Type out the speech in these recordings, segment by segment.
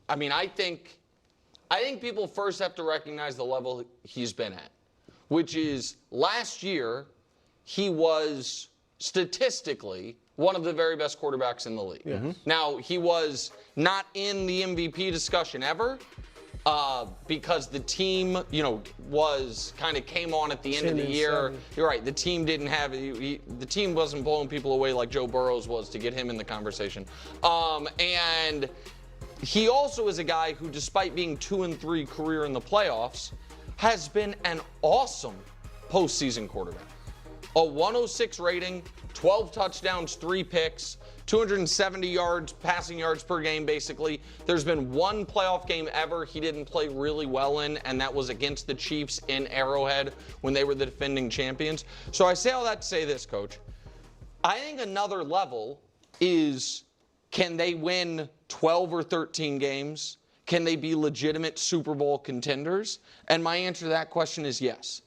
I think people first have to recognize the level he's been at, which is last year he was statistically one of the very best quarterbacks in the league. Yeah. Now, he was not in the MVP discussion ever because the team, was kind of came on at the end of the year. You're right. The team didn't have the team wasn't blowing people away like Joe Burrow's was to get him in the conversation. And he also is a guy who, despite being 2-3 career in the playoffs, has been an awesome postseason quarterback. A 106 rating, 12 touchdowns, 3 picks, 270 yards, passing yards per game, basically. There's been one playoff game ever he didn't play really well in, and that was against the Chiefs in Arrowhead when they were the defending champions. So I say all that to say this, Coach. I think another level is, can they win 12 or 13 games? Can they be legitimate Super Bowl contenders? And my answer to that question is yes.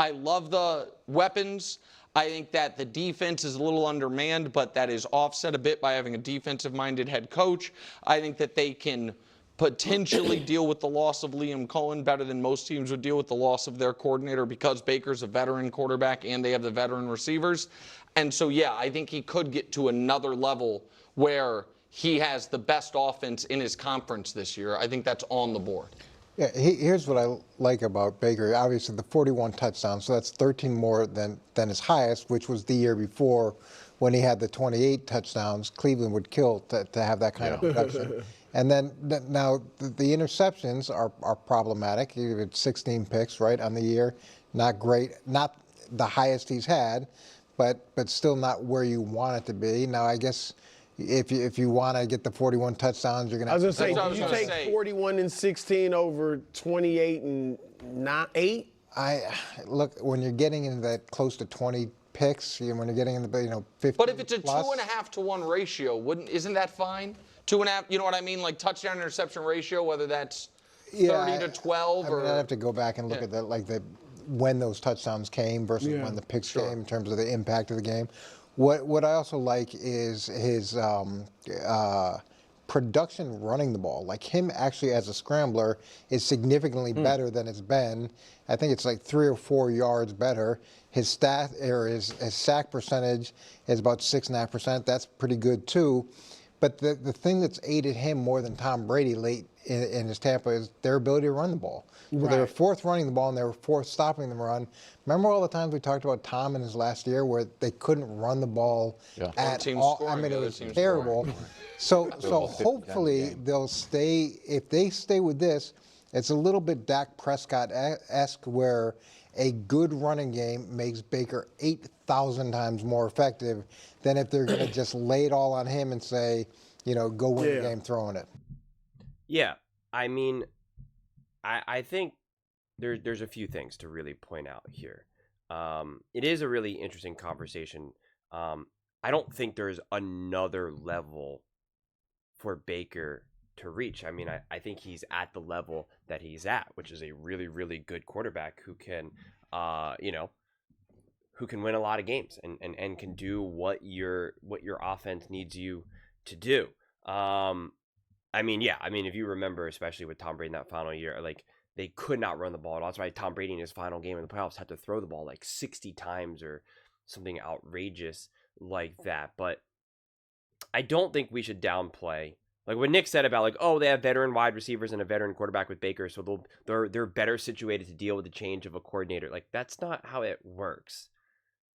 I love the weapons. I think that the defense is a little undermanned, but that is offset a bit by having a defensive-minded head coach. I think that they can potentially deal with the loss of Liam Cohen better than most teams would deal with the loss of their coordinator because Baker's a veteran quarterback and they have the veteran receivers. And so, yeah, I think he could get to another level where he has the best offense in his conference this year. I think that's on the board. Yeah, here's what I like about Baker. Obviously, the 41 touchdowns, so that's 13 more than his highest, which was the year before when he had the 28 touchdowns. Cleveland would kill to have that kind of production. And then now the interceptions are problematic. He had 16 picks, right, on the year. Not great, not the highest he's had, but still not where you want it to be. Now, I guess if you want to get the 41 touchdowns, you're going to have to. I was going to say, do you take 41 and 16 over 28 and 8? Look, when you're getting into that close to 20 picks, when you're getting in the 50. But if it's a plus, 2.5 to 1 ratio, isn't that fine? 2.5, you know what I mean? Like touchdown interception ratio, whether that's 30 to 12 I or. mean, I'd have to go back and look at that, when those touchdowns came versus when the picks came in terms of the impact of the game. What I also like is his production running the ball. Like him actually as a scrambler is significantly better than it's been. I think it's like 3 or 4 yards better. His sack percentage is about 6.5%. That's pretty good too. But the thing that's aided him more than Tom Brady late in his Tampa is their ability to run the ball. So they were fourth running the ball and they were fourth stopping the run. Remember all the times we talked about Tom in his last year where they couldn't run the ball at all? I mean, it was terrible. So hopefully they'll stay. If they stay with this, it's a little bit Dak Prescott-esque where a good running game makes Baker 8,000 times more effective than if they're going to just lay it all on him and say, go win the game throwing it. Yeah, I mean, I think there's a few things to really point out here. It is a really interesting conversation. I don't think there's another level for Baker to reach. I mean, I think he's at the level that he's at, which is a really, really good quarterback who can, who can win a lot of games and can do what your offense needs you to do. If you remember, especially with Tom Brady in that final year, they could not run the ball at all. That's why Tom Brady in his final game in the playoffs had to throw the ball like 60 times or something outrageous like that. But I don't think we should downplay, like what Nick said about they have veteran wide receivers and a veteran quarterback with Baker, so they're better situated to deal with the change of a coordinator. Like, that's not how it works.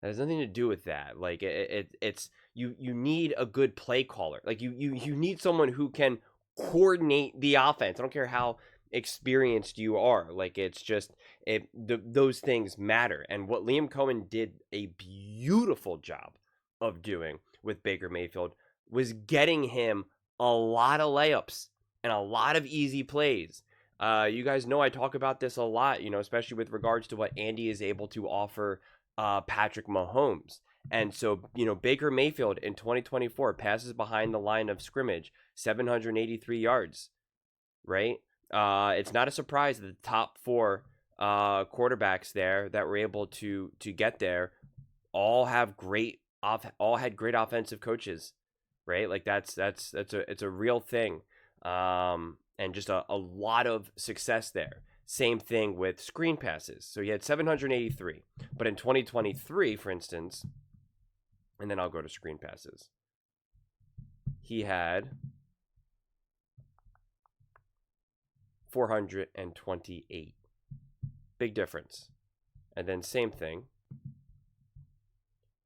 That has nothing to do with that. Like, it's you need a good play caller. Like, you need someone who can coordinate the offense. I don't care how experienced you are. Like, it's just those things matter. And what Liam Cohen did a beautiful job of doing with Baker Mayfield was getting him a lot of layups and a lot of easy plays. You guys know I talk about this a lot, especially with regards to what Andy is able to offer Patrick Mahomes. And so, Baker Mayfield in 2024 passes behind the line of scrimmage, 783 yards, right? It's not a surprise that the top 4 quarterbacks there that were able to get there all had great offensive coaches, right? Like it's a real thing. and just a lot of success there. Same thing with screen passes. So he had 783, but in 2023, for instance, and then I'll go to screen passes. He had 428. Big difference. And then same thing.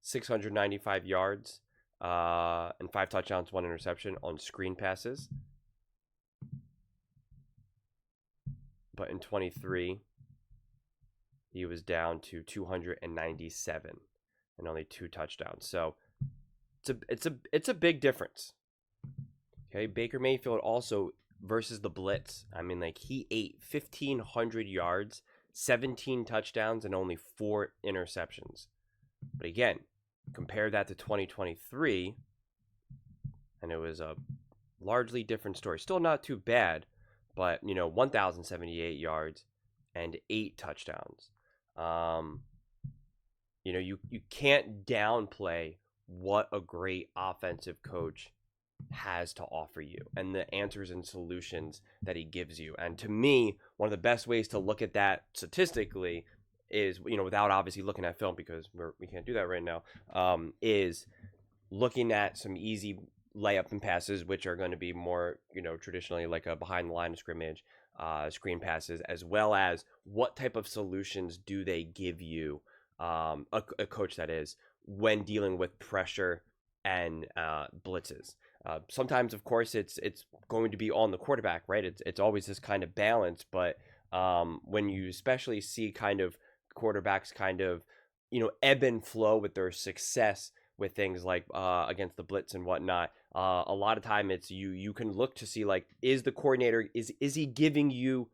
695 yards and 5 touchdowns, 1 interception on screen passes. But in 23, he was down to 297 and only 2 touchdowns. So it's a big difference. Okay, Baker Mayfield also versus the blitz. I mean, like, he ate 1,500 yards, 17 touchdowns, and only 4 interceptions. But again, compare that to 2023, and it was a largely different story. Still not too bad, but, 1,078 yards and 8 touchdowns. You can't downplay what a great offensive coach has to offer you and the answers and solutions that he gives you. And to me, one of the best ways to look at that statistically is, without obviously looking at film, because we can't do that right now, is looking at some easy layup and passes, which are going to be more, traditionally like a behind the line of scrimmage, screen passes, as well as what type of solutions do they give you, a coach that is, when dealing with pressure and blitzes. Sometimes, of course, it's going to be on the quarterback, right? It's always this kind of balance, but when you especially see kind of quarterbacks kind of, ebb and flow with their success with things like against the blitz and whatnot, a lot of time it's you can look to see, like, is the coordinator, is he giving you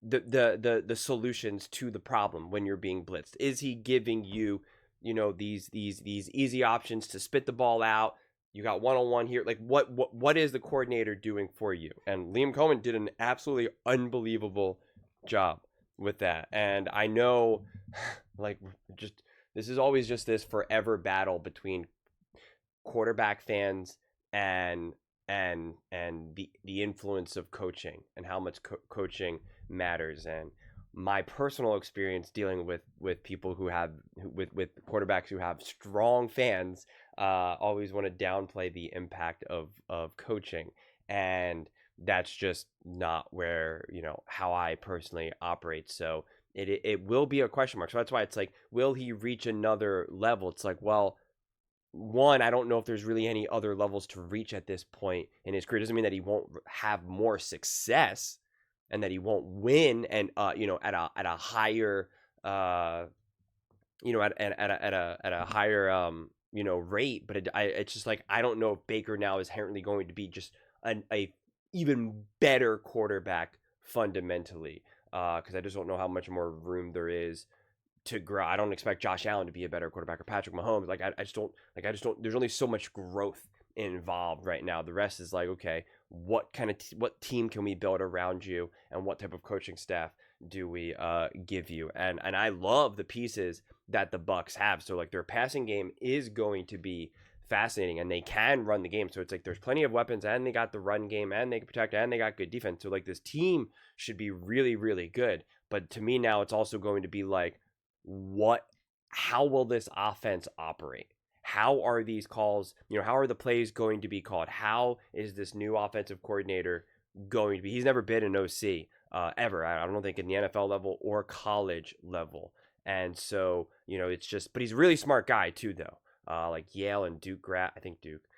the solutions to the problem when you're being blitzed? Is he giving you, these easy options to spit the ball out? You got one-on-one here. Like, what is the coordinator doing for you? And Liam Cohen did an absolutely unbelievable job with that. And I know, like, just this is always just this forever battle between quarterback fans and the influence of coaching and how much coaching matters. And my personal experience dealing with people who have with quarterbacks who have strong fans always want to downplay the impact of coaching, and that's just not where, how I personally operate. So it will be a question mark. So that's why it's like, will he reach another level? It's like, well, one, I don't know if there's really any other levels to reach at this point in his career. Doesn't mean that he won't have more success and that he won't win, and at a higher at a higher rate. But it's just like, I don't know if Baker now is inherently going to be just a even better quarterback fundamentally, because I just don't know how much more room there is to grow. I don't expect Josh Allen to be a better quarterback or Patrick Mahomes. Like, I just don't. There's only so much growth involved right now. The rest is like, okay, what kind of what team can we build around you, and what type of coaching staff do we give you? And I love the pieces that the Bucs have. So, like, their passing game is going to be fascinating, and they can run the game. So it's like there's plenty of weapons, and they got the run game, and they can protect, and they got good defense. So, like, this team should be really, really good. But to me now, it's also going to be like, how will this offense operate? How are these calls, how are the plays going to be called? How is this new offensive coordinator going to be? He's never been an OC ever. I don't think in the NFL level or college level. And so, it's just, but he's a really smart guy too, though. Like Yale and Duke grad, I think Duke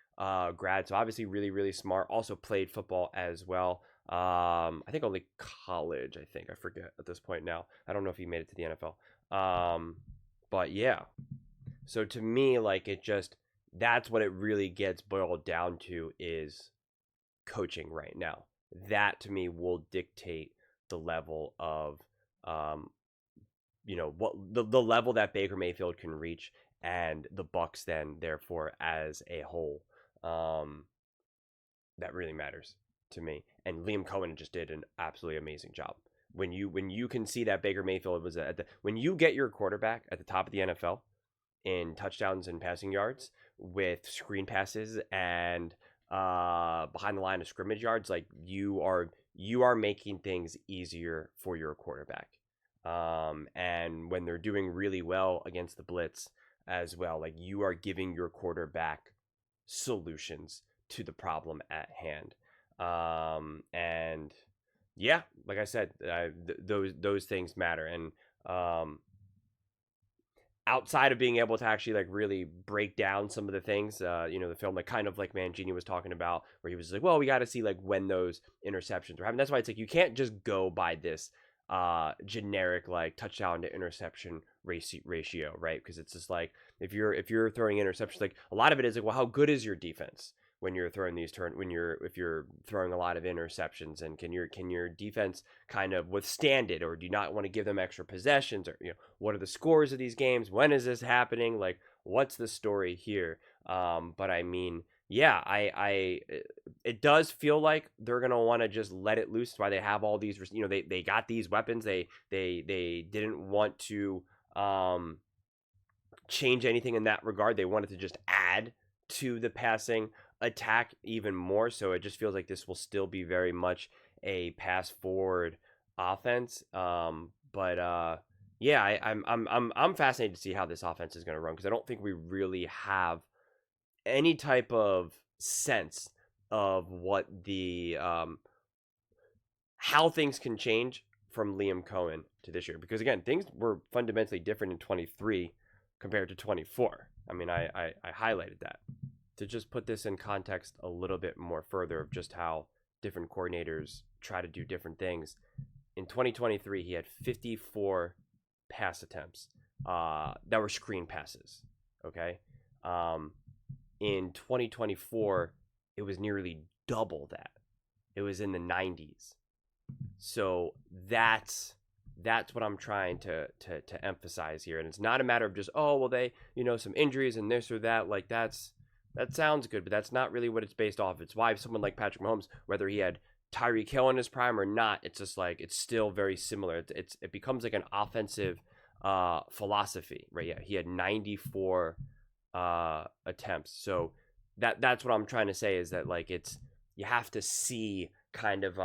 grad. So obviously really, really smart. Also played football as well. I think only college, I forget at this point now. I don't know if he made it to the NFL. But yeah. So to me, like, that's what it really gets boiled down to, is coaching right now. That to me will dictate the level of, what the level that Baker Mayfield can reach, and the Bucs then therefore as a whole. That really matters to me. And Liam Cohen just did an absolutely amazing job. When you can see that Baker Mayfield was when you get your quarterback at the top of the NFL in touchdowns and passing yards with screen passes and behind the line of scrimmage yards, like you are making things easier for your quarterback. And when they're doing really well against the blitz as well, like you are giving your quarterback solutions to the problem at hand. And yeah, like I said, those things matter. And outside of being able to actually like really break down some of the things, the film, like kind of like Mangini was talking about, where he was like, well, we got to see like when those interceptions were happening. That's why it's like you can't just go by this generic like touchdown to interception ratio, right? Because it's just like if you're throwing interceptions, like a lot of it is like, well, how good is your defense when you're throwing these if you're throwing a lot of interceptions, and can your defense kind of withstand it, or do you not want to give them extra possessions, or what are the scores of these games, when is this happening, like what's the story here? But I mean, yeah, it does feel like they're gonna want to just let it loose. That's why they have all these, they got these weapons. They didn't want to change anything in that regard. They wanted to just add to the passing attack even more. So it just feels like this will still be very much a pass forward offense. Yeah, I'm fascinated to see how this offense is going to run, because I don't think we really have any type of sense of what the how things can change from Liam Cohen to this year, because again, things were fundamentally different in 23 compared to 24. I mean, I highlighted that to just put this in context a little bit more further of just how different coordinators try to do different things. In 2023, he had 54 pass attempts that were screen passes. Okay. In 2024, it was nearly double that. It was in the 90s. So that's what I'm trying to emphasize here. And it's not a matter of just, oh, well, they, some injuries and this or that. Like that sounds good, but that's not really what it's based off. It's why someone like Patrick Mahomes, whether he had Tyreek Hill in his prime or not, it's just like, it's still very similar. It becomes like an offensive philosophy, right? Yeah, he had 94 attempts. So that's what I'm trying to say, is that like you have to see kind of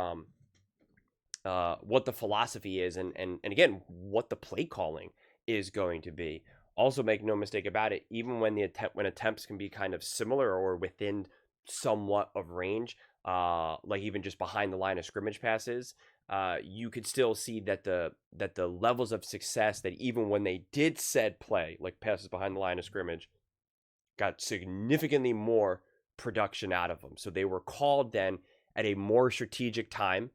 what the philosophy is, and again, what the play calling is going to be. Also, make no mistake about it, even when attempts can be kind of similar or within somewhat of range, like even just behind the line of scrimmage passes, you could still see that the levels of success, that even when they did said play, like passes behind the line of scrimmage, got significantly more production out of them. So they were called then at a more strategic time,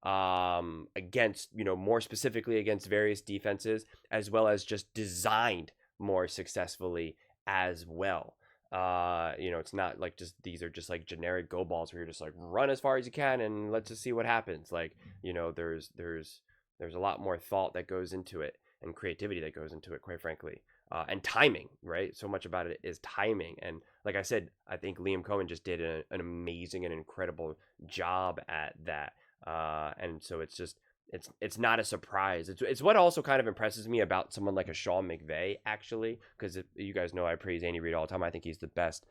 against, more specifically against various defenses, as well as just designed more successfully as well. It's not like these are just like generic go balls where you're just like run as far as you can and let's just see what happens. Like, there's a lot more thought that goes into it, and creativity that goes into it, quite frankly. And timing, right? So much about it is timing. And like I said, I think Liam Cohen just did an amazing and incredible job at that. And so it's not a surprise. It's what also kind of impresses me about someone like a Sean McVay, actually, because you guys know I praise Andy Reid all the time. I think he's the best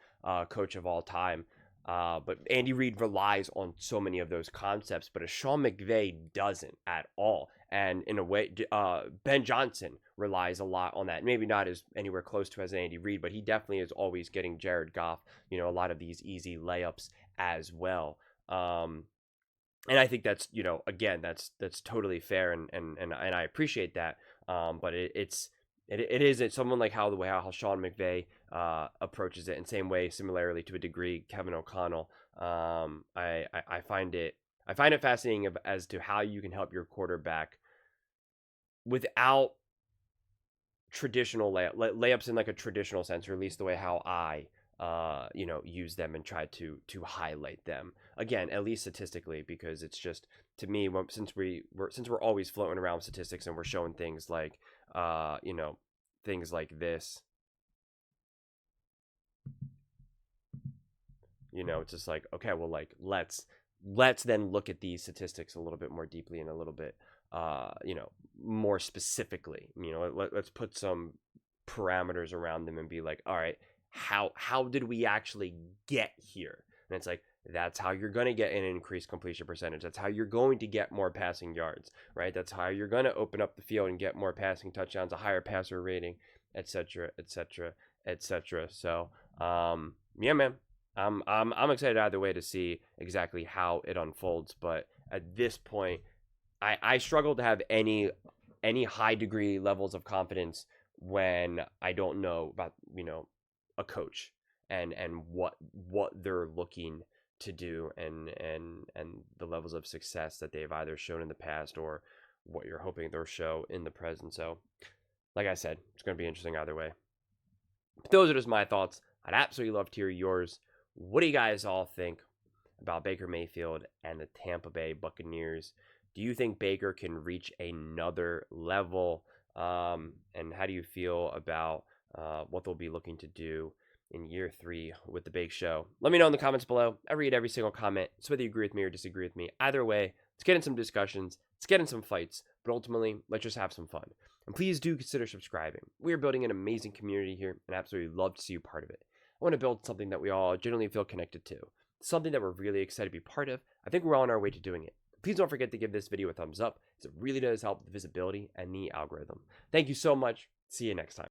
coach of all time. But Andy Reid relies on so many of those concepts, but a Sean McVay doesn't at all. And in a way, Ben Johnson relies a lot on that. Maybe not as anywhere close to as Andy Reid, but he definitely is always getting Jared Goff, a lot of these easy layups as well. And I think that's, again, that's totally fair, and I appreciate that. But it's someone like how Sean McVay approaches it, and same way, similarly to a degree, Kevin O'Connell. I find it fascinating as to how you can help your quarterback without traditional layups in like a traditional sense, or at least the way how I use them and try to highlight them, again, at least statistically, because it's just, to me, since we're always floating around statistics and we're showing things like things like this, it's just like, okay, well, like let's then look at these statistics a little bit more deeply and a little bit more specifically. Let's put some parameters around them and be like, all right, how did we actually get here? And it's like, that's how you're going to get an increased completion percentage. That's how you're going to get more passing yards, right? That's how you're going to open up the field and get more passing touchdowns, a higher passer rating, etc., etc., etc. So, yeah, man, I'm excited either way to see exactly how it unfolds. But at this point, I struggle to have any high degree levels of confidence when I don't know about, a coach and what they're looking to do and the levels of success that they've either shown in the past or what you're hoping they'll show in the present. So, like I said, it's going to be interesting either way. But those are just my thoughts. I'd absolutely love to hear yours. What do you guys all think about Baker Mayfield and the Tampa Bay Buccaneers? Do you think Baker can reach another level? And how do you feel about what they'll be looking to do in year 3 with the big show? Let me know in the comments below. I read every single comment. So whether you agree with me or disagree with me, either way, let's get in some discussions. Let's get in some fights. But ultimately, let's just have some fun. And please do consider subscribing. We are building an amazing community here and absolutely love to see you part of it. I want to build something that we all genuinely feel connected to. Something that we're really excited to be part of. I think we're on our way to doing it. Please don't forget to give this video a thumbs up, as it really does help the visibility and the algorithm. Thank you so much. See you next time.